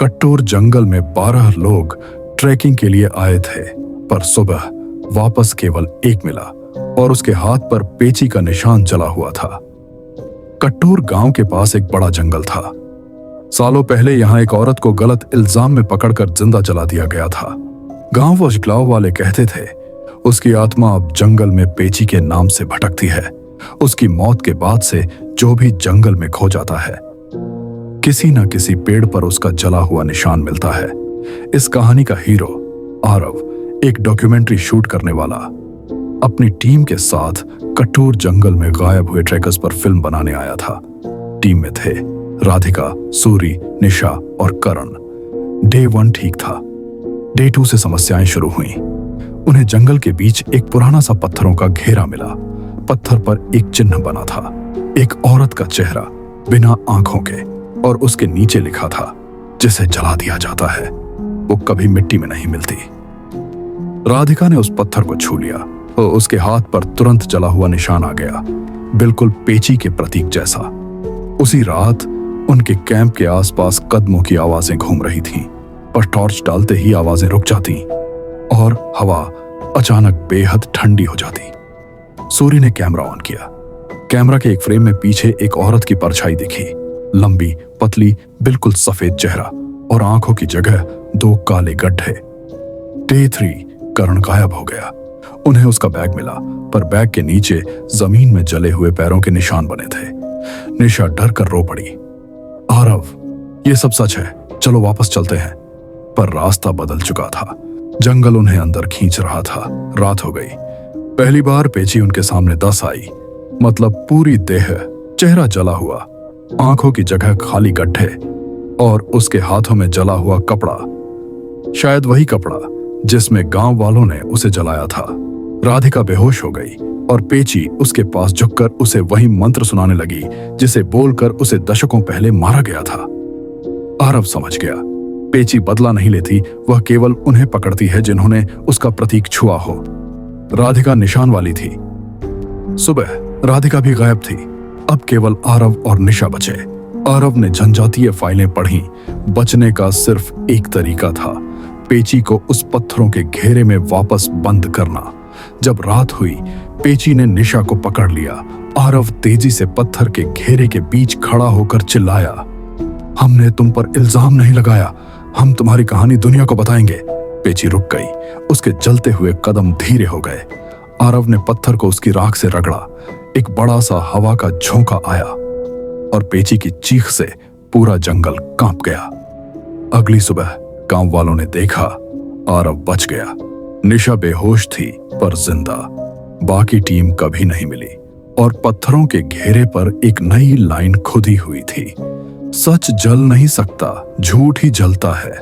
कट्टूर जंगल में 12 लोग ट्रैकिंग के लिए आए थे, पर सुबह वापस केवल एक मिला और उसके हाथ पर पेची का निशान जला हुआ था। कट्टूर गांव के पास एक बड़ा जंगल था। सालों पहले यहां एक औरत को गलत इल्जाम में पकड़कर जिंदा जला दिया गया था। गांव वजगांव वाले कहते थे उसकी आत्मा अब जंगल में पेची के नाम से भटकती है। उसकी मौत के बाद से जो भी जंगल में खो जाता है, किसी न किसी पेड़ पर उसका जला हुआ निशान मिलता है। इस कहानी का हीरो आरव, एक डॉक्यूमेंट्री शूट करने वाला, अपनी टीम के साथ कट्टूर जंगल में गायब हुए ट्रैकर्स पर फिल्म बनाने आया था। टीम में थे राधिका, सूरी, निशा और करण। डे 1 ठीक था। डे 2 से समस्याएं शुरू हुई। उन्हें जंगल के बीच एक पुराना सा पत्थरों का घेरा मिला। पत्थर पर एक चिन्ह बना था, एक औरत का चेहरा बिना आंखों के, और उसके नीचे लिखा था, जिसे जला दिया जाता है वो कभी मिट्टी में नहीं मिलती। राधिका ने उस पत्थर को छू लिया और उसके हाथ पर तुरंत जला हुआ निशान आ गया, बिल्कुल पेची के प्रतीक जैसा। उसी रात उनके कैंप के आसपास कदमों की आवाजें घूम रही थीं, पर टॉर्च डालते ही आवाजें रुक जाती और हवा अचानक बेहद ठंडी हो जाती। सूरी ने कैमरा ऑन किया। कैमरा के एक फ्रेम में पीछे एक औरत की परछाई दिखी। लंबी, पतली, बिल्कुल सफेद चेहरा और आंखों की जगह 2 काले गड्ढे। डे 3 करण गायब हो गया। उन्हें उसका बैग मिला, पर बैग के नीचे जमीन में जले हुए पैरों के निशान बने थे। निशा डर कर रो पड़ी। आरव, ये सब सच है, चलो वापस चलते हैं। पर रास्ता बदल चुका था। जंगल उन्हें अंदर खींच रहा था। रात हो गई। पहली बार पेची उनके सामने 10 आई, मतलब पूरी देह, चेहरा जला हुआ, आंखों की जगह खाली गड्ढे और उसके हाथों में जला हुआ कपड़ा, शायद वही कपड़ा जिसमें गांव वालों ने उसे जलाया था। राधिका बेहोश हो गई और पेची उसके पास झुककर उसे वही मंत्र सुनाने लगी जिसे बोलकर उसे दशकों पहले मारा गया था। आरव समझ गया, पेची बदला नहीं लेती, वह केवल उन्हें पकड़ती है जिन्होंने उसका प्रतीक छुआ हो। राधिका निशान वाली थी। सुबह राधिका भी गायब थी। अब केवल आरव और निशा बचे। आरव ने जनजातीय फाइलें पढ़ी। बचने का सिर्फ एक तरीका था, पेची को उस पत्थरों के घेरे में वापस बंद करना। जब रात हुई, पेची ने निशा को पकड़ लिया। आरव तेजी से पत्थर के घेरे के बीच खड़ा होकर चिल्लाया, हमने तुम पर इल्जाम नहीं लगाया, हम तुम्हारी कहानी दुनिया को बताएंगे। पेची रुक गई। उसके चलते हुए कदम धीरे हो गए। आरव ने पत्थर को उसकी राख से रगड़ा। एक बड़ा सा हवा का झोंका आया और पेची की चीख से पूरा जंगल कांप गया। अगली सुबह गांव वालों ने देखा, आरव बच गया। निशा बेहोश थी पर जिंदा। बाकी टीम कभी नहीं मिली और पत्थरों के घेरे पर एक नई लाइन खुदी हुई थी, सच जल नहीं सकता, झूठ ही जलता है।